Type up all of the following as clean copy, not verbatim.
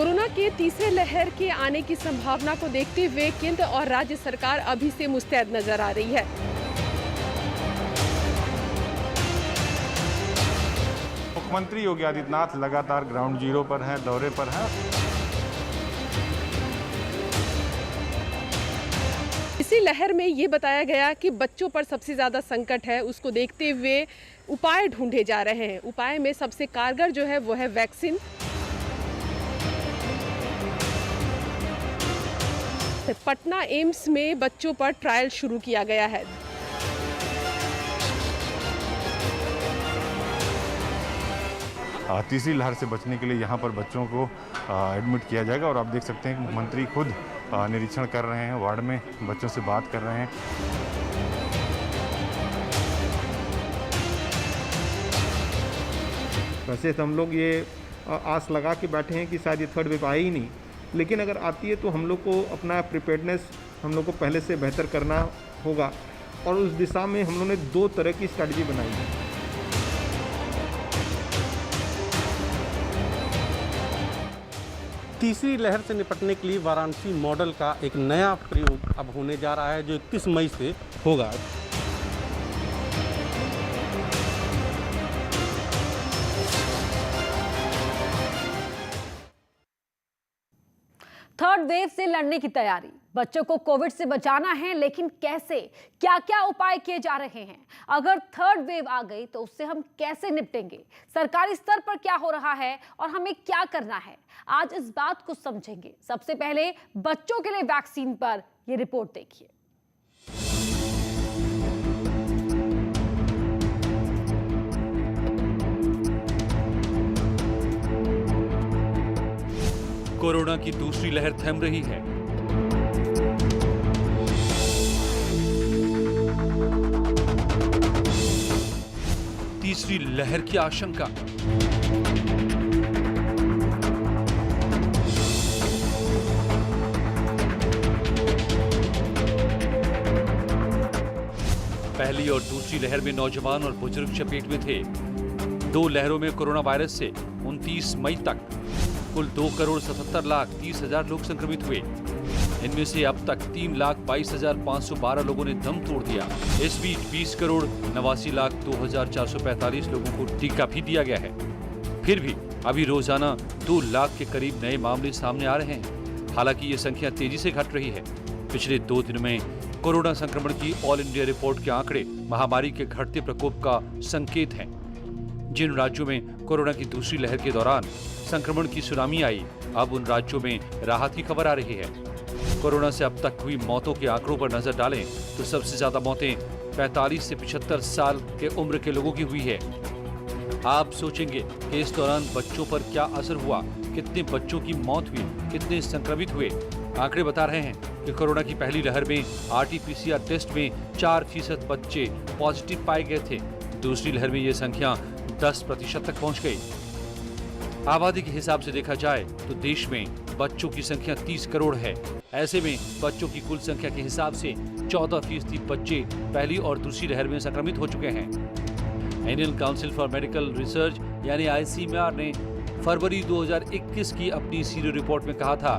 Corona के तीसरे लहर के आने की संभावना को देखते हुए केंद्र और राज्य सरकार अभी से मुस्तैद नजर आ रही है। मुख्यमंत्री योगी आदित्यनाथ लगातार ग्राउंड जीरो पर हैं, दौरे पर हैं। इसी लहर में ये बताया गया कि बच्चों पर सबसे ज़्यादा संकट है, उसको देखते हुए उपाय ढूंढे जा रहे हैं। उपाय में सबसे कारगर जो है वो है वैक्सीन। पटना एम्स में बच्चों पर ट्रायल शुरू किया गया है। तीसरी लहर से बचने के लिए यहाँ पर बच्चों को एडमिट किया जाएगा और आप देख सकते हैं कि मुख्यमंत्री खुद निरीक्षण कर रहे हैं, वार्ड में बच्चों से बात कर रहे हैं। वैसे तो हम लोग ये आस लगा के बैठे हैं कि शायद ये थर्ड वेव आए ही नहीं, लेकिन अगर आती है तो हम लोग को अपना प्रिपेयर्डनेस हम लोग को पहले से बेहतर करना होगा और उस दिशा में हम लोगों ने 2 तरह की स्ट्रैटेजी बनाई है। तीसरी लहर से निपटने के लिए वाराणसी मॉडल का एक नया प्रयोग अब होने जा रहा है, जो 31 मई से होगा। थर्ड वेव से लड़ने की तैयारी, बच्चों को कोविड से बचाना है, लेकिन कैसे, क्या क्या उपाय किए जा रहे हैं? अगर थर्ड वेव आ गई तो उससे हम कैसे निपटेंगे? सरकारी स्तर पर क्या हो रहा है और हमें क्या करना है? आज इस बात को समझेंगे। सबसे पहले बच्चों के लिए वैक्सीन पर यह रिपोर्ट देखिए। कोरोना की दूसरी लहर थम रही है। तीसरी लहर की आशंका। पहली और दूसरी लहर में नौजवान और बुजुर्ग चपेट में थे। 2 लहरों में कोरोना वायरस से 29 मई तक कुल 2,77,30,000 लोग संक्रमित हुए। इनमें से अब तक 3,22,512 लोगों ने दम तोड़ दिया। इस बीच 20,89,02,445 लोगों को टीका भी दिया गया है। फिर भी अभी रोजाना 2 लाख के करीब नए मामले सामने आ रहे हैं। हालांकि ये संख्या तेजी से घट रही है। पिछले 2 दिन में कोरोना संक्रमण की ऑल इंडिया रिपोर्ट के आंकड़े महामारी के घटते प्रकोप का संकेत हैं। जिन राज्यों में कोरोना की दूसरी लहर के दौरान संक्रमण की सुनामी आई, अब उन राज्यों में राहत की खबर आ रही है। कोरोना से अब तक हुई मौतों के आंकड़ों पर नजर डालें तो सबसे ज्यादा मौतें 45 से 75 साल के उम्र के लोगों की हुई है। आप सोचेंगे कि इस दौरान बच्चों पर क्या असर हुआ, कितने बच्चों की मौत हुई, कितने संक्रमित हुए। आंकड़े बता रहे हैं कि कोरोना की पहली लहर में RT-PCR टेस्ट में 4% बच्चे पॉजिटिव पाए गए थे। दूसरी लहर में ये संख्या 10% तक पहुंच गई। आबादी के हिसाब से देखा जाए तो देश में बच्चों की संख्या 30 करोड़ है। ऐसे में बच्चों की कुल संख्या के हिसाब से 14% बच्चे पहली और दूसरी लहर में संक्रमित हो चुके हैं। Indian council for medical research यानी ICMR ने फरवरी 2021 की अपनी सीरो रिपोर्ट में कहा था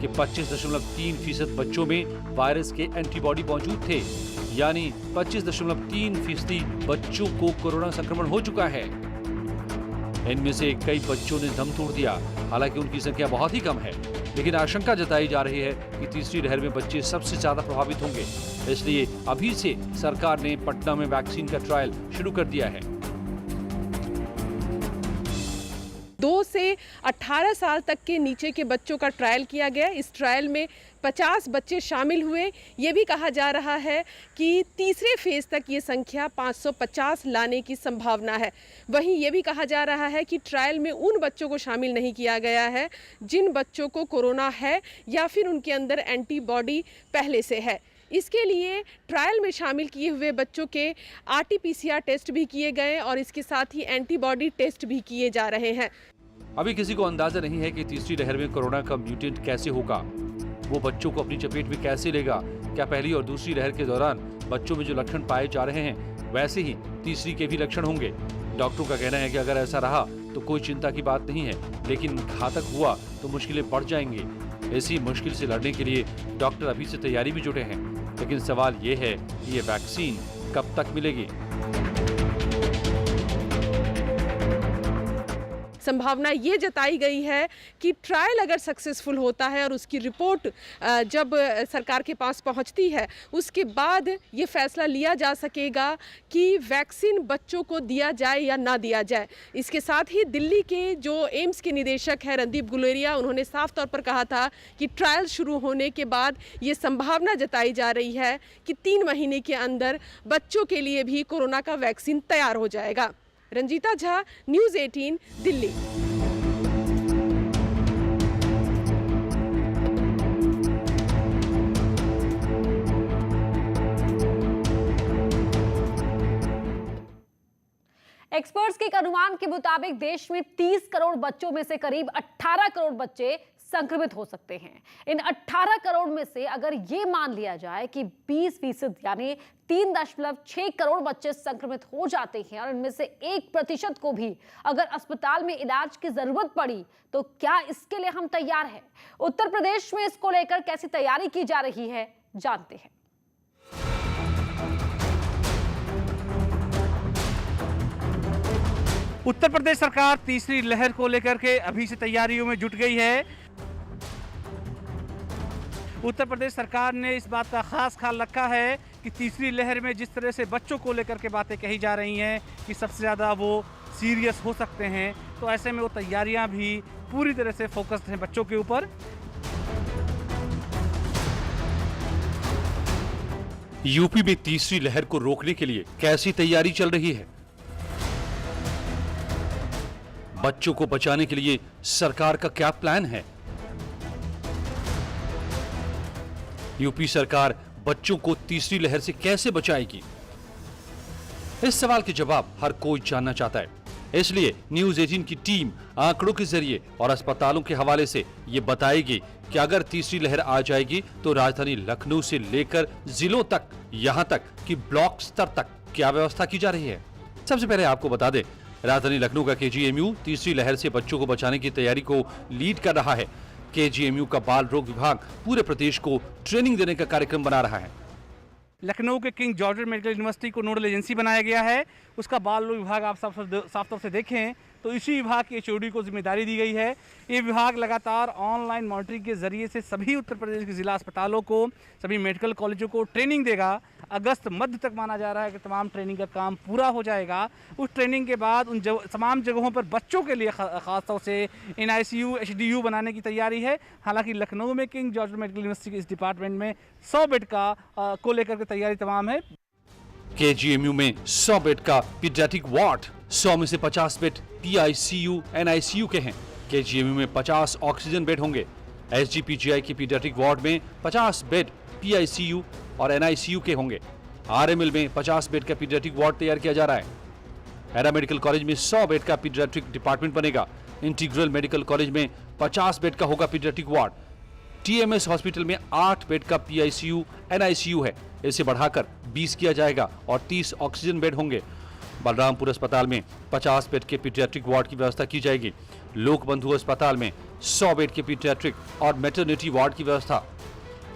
कि 25.3% बच्चों में वायरस के एंटीबॉडी मौजूद थे, यानी 25.3% बच्चों को कोरोना संक्रमण हो चुका है। इनमें से कई बच्चों ने दम तोड़ दिया। हालांकि उनकी संख्या बहुत ही कम है, लेकिन आशंका जताई जा रही है कि तीसरी लहर में बच्चे सबसे ज्यादा प्रभावित होंगे। इसलिए अभी से सरकार ने पटना में वैक्सीन का ट्रायल शुरू कर दिया है। 2 से 18 साल तक के नीचे के बच्चों का ट्रायल किया गया। इस ट्रायल में 50 बच्चे शामिल हुए। ये भी कहा जा रहा है कि तीसरे फेज तक ये संख्या 550 लाने की संभावना है। वहीं ये भी कहा जा रहा है कि ट्रायल में उन बच्चों को शामिल नहीं किया गया है जिन बच्चों को कोरोना है या फिर उनके अंदर एंटीबॉडी पहले से है। इसके लिए ट्रायल में शामिल किए हुए बच्चों के RT-PCR टेस्ट भी किए गए और इसके साथ ही एंटीबॉडी टेस्ट भी किए जा रहे हैं। अभी किसी को अंदाजा नहीं है कि तीसरी लहर में कोरोना का म्यूटेंट कैसे होगा, वो बच्चों को अपनी चपेट में कैसे लेगा। क्या पहली और दूसरी लहर के दौरान बच्चों में जो लक्षण पाए जा रहे हैं वैसे ही तीसरी के भी लक्षण होंगे? डॉक्टरों का कहना है कि अगर ऐसा रहा तो कोई चिंता की बात नहीं है, लेकिन घातक हुआ तो मुश्किलें बढ़ जाएंगी। ऐसी मुश्किल से लड़ने के लिए डॉक्टर अभी से तैयारी भी जुटे हैं, लेकिन सवाल ये है कि ये वैक्सीन कब तक मिलेगी। संभावना ये जताई गई है कि ट्रायल अगर सक्सेसफुल होता है और उसकी रिपोर्ट जब सरकार के पास पहुंचती है, उसके बाद ये फैसला लिया जा सकेगा कि वैक्सीन बच्चों को दिया जाए या ना दिया जाए। इसके साथ ही दिल्ली के जो एम्स के निदेशक हैं रणदीप गुलेरिया, उन्होंने साफ तौर पर कहा था कि ट्रायल शुरू होने के बाद ये संभावना जताई जा रही है कि 3 महीने के अंदर बच्चों के लिए भी कोरोना का वैक्सीन तैयार हो जाएगा। रंजीता झा, न्यूज़ 18, दिल्ली। एक्सपर्ट्स के एक अनुमान के मुताबिक देश में 30 करोड़ बच्चों में से करीब 18 करोड़ बच्चे संक्रमित हो सकते हैं। इन 18 करोड़ में से अगर ये मान लिया जाए कि 20% यानी 3.6 करोड़ बच्चे संक्रमित हो जाते हैं और इनमें से 1% को भी अगर अस्पताल में इलाज की जरूरत पड़ी तो क्या इसके लिए हम तैयार हैं? उत्तर प्रदेश में इसको लेकर कैसी तैयारी की जा रही है, जानते हैं। उत्तर प्रदेश सरकार तीसरी लहर को लेकर के अभी से तैयारियों में जुट गई है। उत्तर प्रदेश सरकार ने इस बात का खास ख्याल रखा है कि तीसरी लहर में जिस तरह से बच्चों को लेकर के बातें कही जा रही हैं कि सबसे ज़्यादा वो सीरियस हो सकते हैं, तो ऐसे में वो तैयारियां भी पूरी तरह से फोकस्ड हैं बच्चों के ऊपर। यूपी में तीसरी लहर को रोकने के लिए कैसी तैयारी चल रही है? बच्चों को बचाने के लिए सरकार का क्या प्लान है? यूपी सरकार बच्चों को तीसरी लहर से कैसे बचाएगी? इस सवाल के जवाब हर कोई जानना चाहता है। इसलिए न्यूज़ 18 की टीम आंकड़ों के जरिए और अस्पतालों के हवाले से ये बताएगी कि अगर तीसरी लहर आ जाएगी तो राजधानी लखनऊ से लेकर जिलों तक, यहां तक कि ब्लॉक स्तर तक क्या व्यवस्था की जा रही है। सबसे पहले आपको बता दें, राजधानी लखनऊ का केजीएमयू तीसरी लहर से बच्चों को बचाने की तैयारी को लीड कर रहा है। केजीएमयू का बाल रोग विभाग पूरे प्रदेश को ट्रेनिंग देने का कार्यक्रम बना रहा है। लखनऊ के किंग जॉर्ज मेडिकल यूनिवर्सिटी को नोडल एजेंसी बनाया गया है। उसका बाल रोग विभाग आप साफ तौर से देखें तो इसी विभाग की एचओडी को जिम्मेदारी दी गई है। ये विभाग लगातार ऑनलाइन मॉनिटरिंग के जरिए से सभी उत्तर प्रदेश के जिला अस्पतालों को, सभी मेडिकल कॉलेजों को ट्रेनिंग देगा। अगस्त मध्य तक माना जा रहा है कि तमाम ट्रेनिंग का काम पूरा हो जाएगा। उस ट्रेनिंग के बाद उन तमाम जगहों पर बच्चों के लिए खास तौर से NICU, HDU बनाने की तैयारी है। हालांकि लखनऊ में किंग जॉर्ज मेडिकल यूनिवर्सिटी के इस डिपार्टमेंट में 100 बेड को लेकर के तैयारी तमाम है। केजीएमयू में 100 बेड का पीडियाट्रिक वार्ड, 100 में से 50 बेड PICU, NICU के हैं। केजीएमयू में 50 ऑक्सीजन बेड होंगे। SGPGI के पीडियाट्रिक वार्ड में 50 बेड PICU और NICU के होंगे। RML में 50 बेड का पीडियाट्रिक वार्ड तैयार किया जा रहा है। एरा मेडिकल कॉलेज में 100 बेड का पीडियाट्रिक डिपार्टमेंट बनेगा। इंटीग्रल मेडिकल कॉलेज में 50 बेड का होगा पीडियाट्रिक वार्ड। TMS हॉस्पिटल में 8 बेड का PICU, NICU है। इसे बढ़ाकर 20 किया जाएगा और 30 ऑक्सीजन बेड होंगे। बलरामपुर अस्पताल में 50 बेड के पीडियाट्रिक वार्ड की व्यवस्था की जाएगी। लोकबंधु अस्पताल में 100 बेड के पीडियाट्रिक और मैटरनिटी वार्ड की व्यवस्था।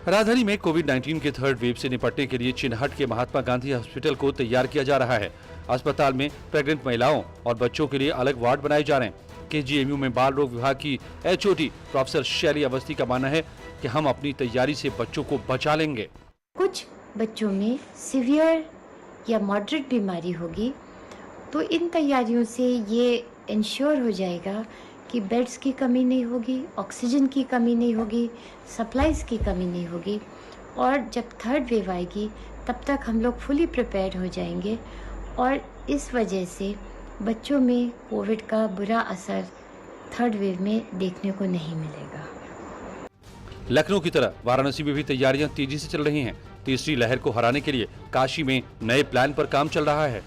राजधानी में कोविड-19 के थर्ड वेव से निपटने के लिए चिन्हट के महात्मा गांधी हॉस्पिटल को तैयार किया जा रहा है। अस्पताल में प्रेग्नेंट महिलाओं और बच्चों के लिए अलग वार्ड बनाए जा रहे हैं। केजीएमयू में बाल रोग विभाग की HOD प्रोफेसर शैली अवस्थी का मानना है कि हम अपनी तैयारी से बच्चों को बचा लेंगे। कुछ बच्चों में सीवियर या मॉडरेट बीमारी होगी, तो इन तैयारियों से ये इंश्योर हो जाएगा कि बेड्स की कमी नहीं होगी, ऑक्सीजन की कमी नहीं होगी, सप्लाईज की कमी नहीं होगी। और जब थर्ड वेव आएगी तब तक हम लोग फुली प्रिपेयर्ड हो जाएंगे और इस वजह से बच्चों में कोविड का बुरा असर थर्ड वेव में देखने को नहीं मिलेगा। लखनऊ की तरह वाराणसी में भी तैयारियां तेजी से चल रही हैं। तीसरी लहर को हराने के लिए काशी में नए प्लान पर काम चल रहा है।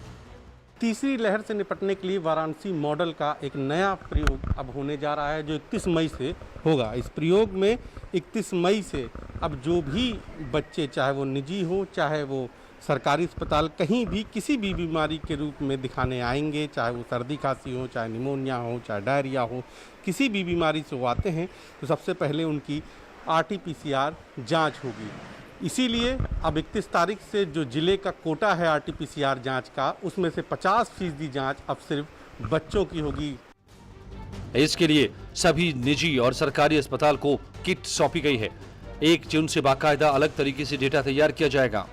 तीसरी लहर से निपटने के लिए वाराणसी मॉडल का एक नया प्रयोग अब होने जा रहा है, जो 31 मई से होगा। इस प्रयोग में 31 मई से अब जो भी बच्चे, चाहे वो निजी हो चाहे वो सरकारी अस्पताल कहीं भी किसी भी बीमारी के रूप में दिखाने आएंगे, चाहे वो सर्दी खांसी हो, चाहे निमोनिया हो, चाहे डायरिया हो, किसी भी बीमारी से वो आते हैं तो सबसे पहले उनकी RT-PCR जांच होगी। इसीलिए अब 31 तारीख से जो जिले का कोटा है RT-PCR जांच का, उसमें से 50% जांच अब सिर्फ बच्चों की होगी। इसके लिए सभी निजी और सरकारी अस्पताल को किट सौंपी गई है। 1 जून से बाकायदा अलग तरीके से डेटा तैयार किया जाएगा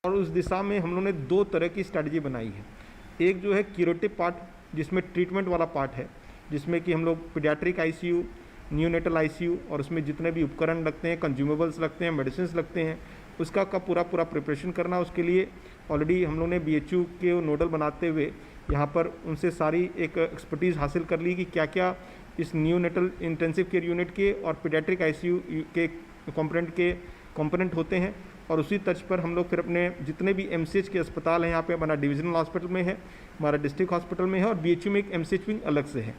और उस दिशा में हम लोगों ने 2 तरह की स्ट्रैटेजी बनाई है। एक जो है क्यूरेटिव पार्ट, जिसमें ट्रीटमेंट वाला पार्ट है, जिसमें कि हम लोग पीडियाट्रिक ICU, न्यूनेटल ICU और उसमें जितने भी उपकरण लगते हैं, कंज्यूमेबल्स लगते हैं, मेडिसिन लगते हैं, उसका का पूरा प्रिपरेशन करना। उसके लिए ऑलरेडी हम लोग ने BHU के नोडल बनाते हुए यहाँ पर उनसे सारी एक एक्सपर्टीज़ हासिल कर ली कि क्या क्या इस न्यूनेटल इंटेंसिव केयर यूनिट के और पीडियाट्रिक ICU के कंपोनेंट होते हैं। और उसी तर्ज पर हम लोग फिर अपने जितने भी MCH के अस्पताल हैं, यहाँ पे हमारा डिविजनल हॉस्पिटल में है, हमारा डिस्ट्रिक्ट हॉस्पिटल में है और BHU में एक MCH विंग अलग से है।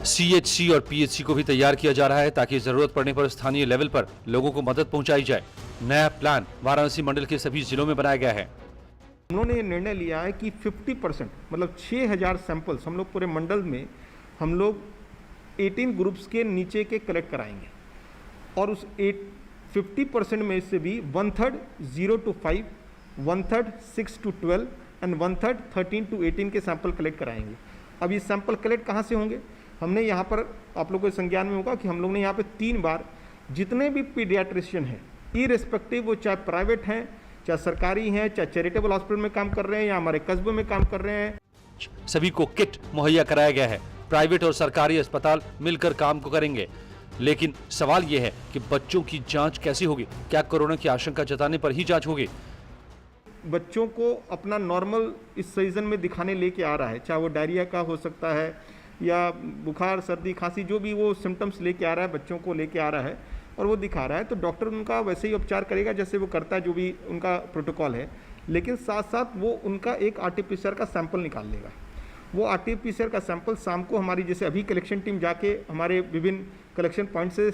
CHC और PHC को भी तैयार किया जा रहा है ताकि जरूरत पड़ने पर स्थानीय लेवल पर लोगों को मदद पहुंचाई जाए। नया प्लान वाराणसी मंडल के सभी जिलों में बनाया गया है। उन्होंने ये निर्णय लिया है कि 50% मतलब 6000 सैंपल्स हम लोग पूरे मंडल में हम लोग 18 ग्रुप्स के नीचे के कलेक्ट कराएंगे और उस 50% में से भी 1/3 0 to 5, 1/3 6 to 12 एंड 1/3 13 to 18 के सैंपल कलेक्ट कराएंगे। अब ये सैंपल कलेक्ट कहाँ से होंगे? हमने यहाँ पर आप लोगों के संज्ञान में होगा कि हम लोग ने यहाँ पे 3 बार जितने भी पीडियाट्रिशियन हैं, इरेस्पेक्टिव वो चाहे प्राइवेट हैं, चाहे सरकारी हैं, चाहे चैरिटेबल हॉस्पिटल में काम कर रहे हैं या हमारे कस्बों में काम कर रहे हैं, सभी को किट मुहैया कराया गया है। प्राइवेट और सरकारी अस्पताल मिलकर काम को करेंगे। लेकिन सवाल यह है कि बच्चों की जांच कैसी होगी? क्या कोरोना की आशंका जताने पर ही जांच होगी? बच्चों को अपना नॉर्मल इस सीजन में दिखाने लेके आ रहा है, चाहे वो डायरिया का हो सकता है या बुखार, सर्दी, खांसी, जो भी वो सिम्टम्स लेके आ रहा है, बच्चों को लेके आ रहा है और वो दिखा रहा है, तो डॉक्टर उनका वैसे ही उपचार करेगा जैसे वो करता है, जो भी उनका प्रोटोकॉल है। लेकिन साथ साथ वो उनका एक RT-PCR का सैंपल निकाल लेगा। वो RT-PCR का सैंपल शाम को हमारी, जैसे अभी कलेक्शन टीम जाके हमारे विभिन्न कलेक्शन पॉइंट से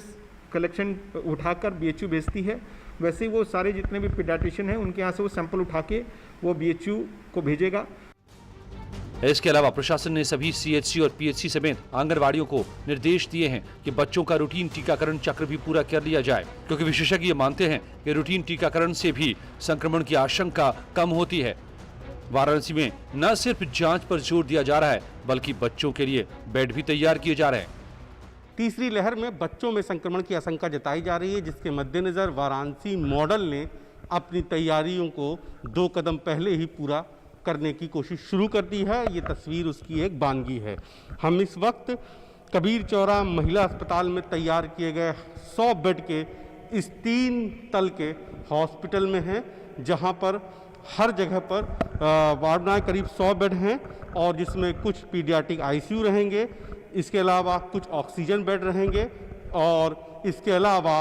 कलेक्शन उठाकर BHU भेजती है, वैसे ही वो सारे जितने भी पीडियाट्रिशियन हैं उनके यहाँ से वो सैंपल उठा के वो BHU को भेजेगा। इसके अलावा प्रशासन ने सभी CHC और PHC समेत आंगनवाड़ियों को निर्देश दिए हैं कि बच्चों का रूटीन टीकाकरण चक्र भी पूरा कर लिया जाए, क्योंकि विशेषज्ञ मानते हैं कि रूटीन टीकाकरण से भी संक्रमण की आशंका कम होती है। वाराणसी में न सिर्फ जांच पर जोर दिया जा रहा है, बल्कि बच्चों के लिए बेड भी तैयार किए जा रहे हैं। तीसरी लहर में बच्चों में संक्रमण की आशंका जताई जा रही है, जिसके मद्देनजर वाराणसी मॉडल ने अपनी तैयारियों को 2 कदम पहले ही पूरा करने की कोशिश शुरू कर दी है। ये तस्वीर उसकी एक बानगी है। हम इस वक्त कबीर चौरा महिला अस्पताल में तैयार किए गए 100 बेड के इस 3 तल के हॉस्पिटल में हैं, जहां पर हर जगह पर वार्ड बनाए करीब 100 बेड हैं और जिसमें कुछ पीडियाट्रिक ICU रहेंगे, इसके अलावा कुछ ऑक्सीजन बेड रहेंगे और इसके अलावा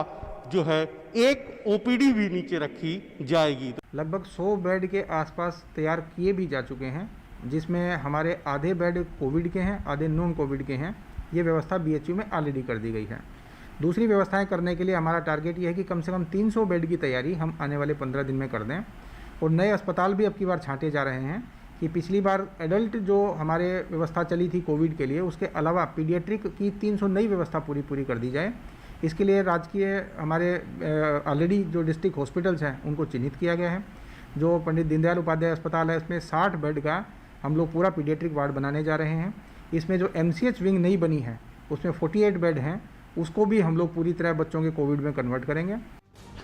जो है एक OPD भी नीचे रखी जाएगी। लगभग 100 बेड के आसपास तैयार किए भी जा चुके हैं, जिसमें हमारे आधे बेड कोविड के हैं, आधे नॉन कोविड के हैं। ये व्यवस्था BHU में ऑलरेडी कर दी गई है। दूसरी व्यवस्थाएं करने के लिए हमारा टारगेट ये है कि कम से कम 300 बेड की तैयारी हम आने वाले 15 दिन में कर दें। और नए अस्पताल भी अब की बार छांटे जा रहे हैं कि पिछली बार एडल्ट जो हमारे व्यवस्था चली थी कोविड के लिए, उसके अलावा पीडियाट्रिक की 300 नई व्यवस्था पूरी कर दी जाए। इसके लिए राजकीय हमारे ऑलरेडी जो डिस्ट्रिक्ट हॉस्पिटल्स हैं उनको चिन्हित किया गया है। जो पंडित दीनदयाल उपाध्याय अस्पताल है, इसमें 60 बेड का हम लोग पूरा पीडियाट्रिक वार्ड बनाने जा रहे हैं। इसमें जो MCH विंग नई बनी है उसमें 48 बेड हैं, उसको भी हम लोग पूरी तरह बच्चों के कोविड में कन्वर्ट करेंगे।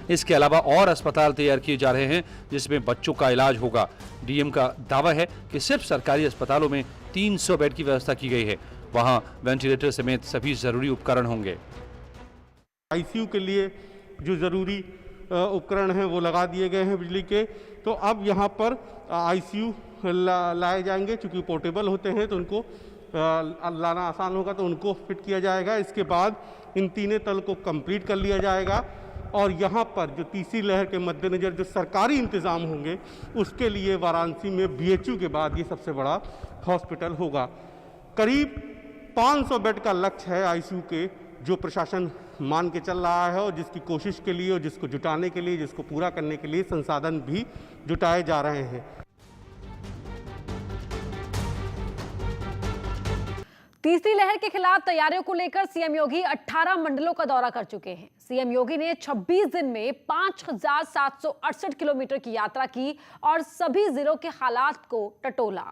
इसके अलावा और अस्पताल तैयार किए जा रहे हैं जिसमें बच्चों का इलाज होगा। DM का दावा है कि सिर्फ सरकारी अस्पतालों में 300 बेड की व्यवस्था की गई है, वहां वेंटिलेटर समेत सभी जरूरी उपकरण होंगे। ICU के लिए जो ज़रूरी उपकरण हैं वो लगा दिए गए हैं बिजली के। तो अब यहाँ पर ICU लाए जाएंगे, चूँकि पोर्टेबल होते हैं तो उनको लाना आसान होगा, तो उनको फिट किया जाएगा। इसके बाद इन 3 तल को कंप्लीट कर लिया जाएगा और यहाँ पर जो तीसरी लहर के मद्देनज़र जो सरकारी इंतज़ाम होंगे उसके लिए वाराणसी में BHU के बाद ये सबसे बड़ा हॉस्पिटल होगा। करीब 500 बेड का लक्ष्य है ICU के जो प्रशासन मान के चल रहा है और जिसकी कोशिश के लिए और जिसको जुटाने के लिए, जिसको पूरा करने के लिए संसाधन भी जुटाए जा रहे हैं। तीसरी लहर के खिलाफ तैयारियों को लेकर सीएम योगी 18 मंडलों का दौरा कर चुके हैं। सीएम योगी ने 26 दिन में 5,768 किलोमीटर की यात्रा की और सभी जिलों के हालात को टटोला।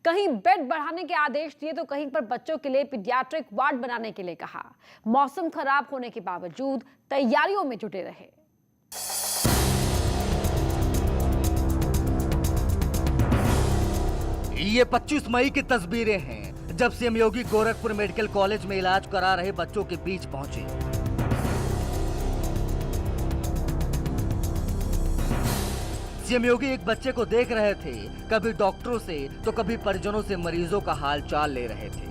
कहीं बेड बढ़ाने के आदेश दिए तो कहीं पर बच्चों के लिए पीडियाट्रिक वार्ड बनाने के लिए कहा। मौसम खराब होने के बावजूद तैयारियों में जुटे रहे। ये 25 मई की तस्वीरें हैं जब सीएम योगी गोरखपुर मेडिकल कॉलेज में इलाज करा रहे बच्चों के बीच पहुंचे। सीएम योगी एक बच्चे को देख रहे थे, कभी डॉक्टरों से तो कभी परिजनों से मरीजों का हाल चाल ले रहे थे।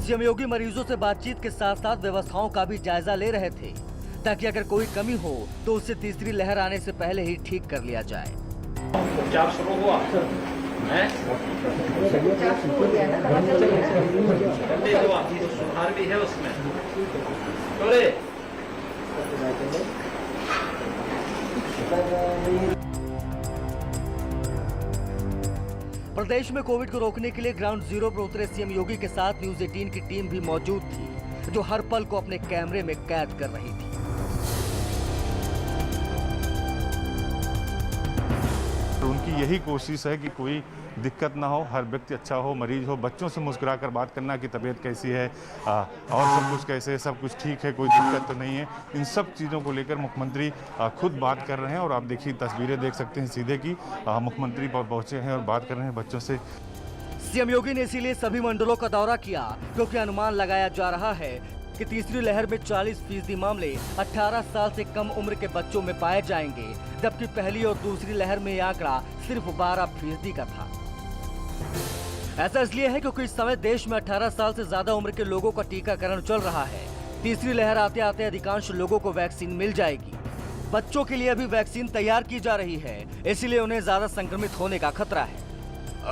सीएम योगी मरीजों से बातचीत के साथ साथ व्यवस्थाओं का भी जायजा ले रहे थे ताकि अगर कोई कमी हो तो उसे तीसरी लहर आने से पहले ही ठीक कर लिया जाए। उपचार शुरू हुआ सुधार भी है उसमें। प्रदेश में कोविड को रोकने के लिए ग्राउंड जीरो पर उतरे सीएम योगी के साथ न्यूज 18 की टीम भी मौजूद थी, जो हर पल को अपने कैमरे में कैद कर रही थी। तो उनकी यही कोशिश है कि कोई दिक्कत ना हो, हर व्यक्ति अच्छा हो, मरीज हो, बच्चों से मुस्कुरा कर बात करना कि तबीयत कैसी है और सब कुछ कैसे है, सब कुछ ठीक है, कोई दिक्कत तो नहीं है। इन सब चीज़ों को लेकर मुख्यमंत्री खुद बात कर रहे हैं और आप देखिए तस्वीरें देख सकते हैं सीधे की मुख्यमंत्री पहुंचे हैं और बात कर रहे हैं बच्चों से। सीएम योगी ने इसीलिए सभी मंडलों का दौरा किया क्योंकि अनुमान लगाया जा रहा है कि तीसरी लहर में 40% मामले 18 साल से कम उम्र के बच्चों में पाए जाएंगे, जबकि पहली और दूसरी लहर में यह आंकड़ा सिर्फ 12% का था। ऐसा इसलिए है क्योंकि इस समय देश में 18 साल से ज्यादा उम्र के लोगों का टीकाकरण चल रहा है। तीसरी लहर आते आते अधिकांश लोगों को वैक्सीन मिल जाएगी। बच्चों के लिए अभी वैक्सीन तैयार की जा रही है, इसलिए उन्हें ज्यादा संक्रमित होने का खतरा है।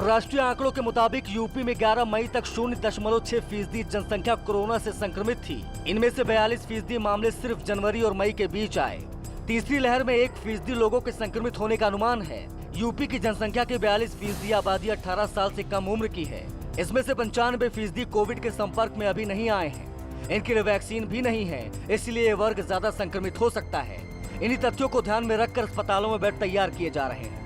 राष्ट्रीय आंकड़ों के मुताबिक यूपी में 11 मई तक 0.6% जनसंख्या कोरोना से संक्रमित थी। इनमें से 42% मामले सिर्फ जनवरी और मई के बीच आए। तीसरी लहर में 1% लोगों के संक्रमित होने का अनुमान है। यूपी की जनसंख्या की 42% आबादी 18 साल से कम उम्र की है। इसमें से 95% कोविड के संपर्क में अभी नहीं आए हैं। इनके लिए वैक्सीन भी नहीं है, इसलिए ये वर्ग ज्यादा संक्रमित हो सकता है। इन्हीं तथ्यों को ध्यान में रखकर अस्पतालों में बेड तैयार किए जा रहे हैं।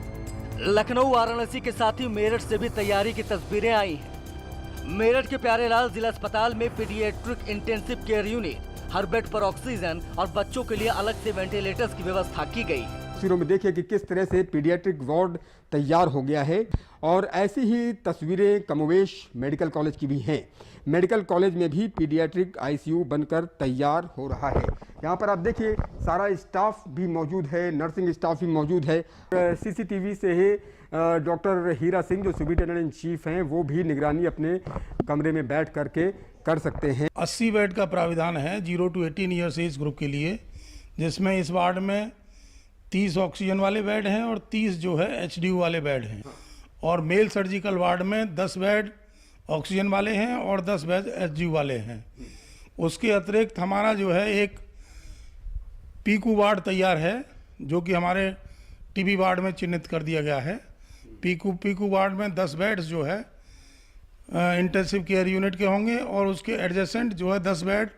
लखनऊ, वाराणसी के साथ ही मेरठ से भी तैयारी की तस्वीरें आई हैं। मेरठ के प्यारेलाल जिला अस्पताल में पीडियाट्रिक इंटेंसिव केयर यूनिट, हर बेड पर ऑक्सीजन और बच्चों के लिए अलग से वेंटिलेटर्स की व्यवस्था की गई। तस्वीरों में देखिए कि किस तरह से पीडियाट्रिक वार्ड तैयार हो गया है और ऐसी ही तस्वीरें कमोवेश मेडिकल कॉलेज की भी हैं। मेडिकल कॉलेज में भी पीडियाट्रिक आईसीयू बनकर तैयार हो रहा है। यहाँ पर आप देखिए सारा स्टाफ भी मौजूद है, नर्सिंग स्टाफ भी मौजूद है। सीसीटीवी से ही डॉक्टर हीरा सिंह जो सुपरिटेंडेंट इन चीफ हैं वो भी निगरानी अपने कमरे में बैठ करके कर सकते हैं। 80 बेड का प्राविधान है 0 to 18 ईयर्स एज ग्रुप के लिए, जिसमें इस वार्ड में 30 ऑक्सीजन वाले बेड हैं और 30 जो है एचडीयू वाले बेड हैं। और मेल सर्जिकल वार्ड में 10 बेड ऑक्सीजन वाले हैं और 10 बेड एचडीयू वाले हैं। उसके अतिरिक्त हमारा जो है एक पीकू वार्ड तैयार है जो कि हमारे टीबी वार्ड में चिन्हित कर दिया गया है। पीकू वार्ड में 10 बेड्स जो है इंटेंसिव केयर यूनिट के होंगे और उसके एडजेसेंट जो है 10 बेड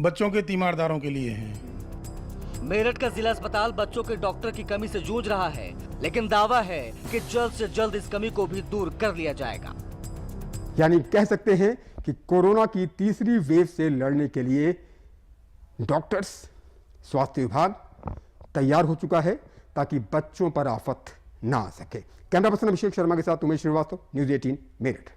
बच्चों के तीमारदारों के लिए हैं। मेरठ का जिला अस्पताल बच्चों के डॉक्टर की कमी से जूझ रहा है, लेकिन दावा है कि जल्द से जल्द इस कमी को भी दूर कर लिया जाएगा। यानी कह सकते हैं कि कोरोना की तीसरी वेव से लड़ने के लिए डॉक्टर्स, स्वास्थ्य विभाग तैयार हो चुका है ताकि बच्चों पर आफत ना आ सके। कैमरा पर्सन अभिषेक शर्मा के साथ उमेश श्रीवास्तव, न्यूज़ 18 मेरठ।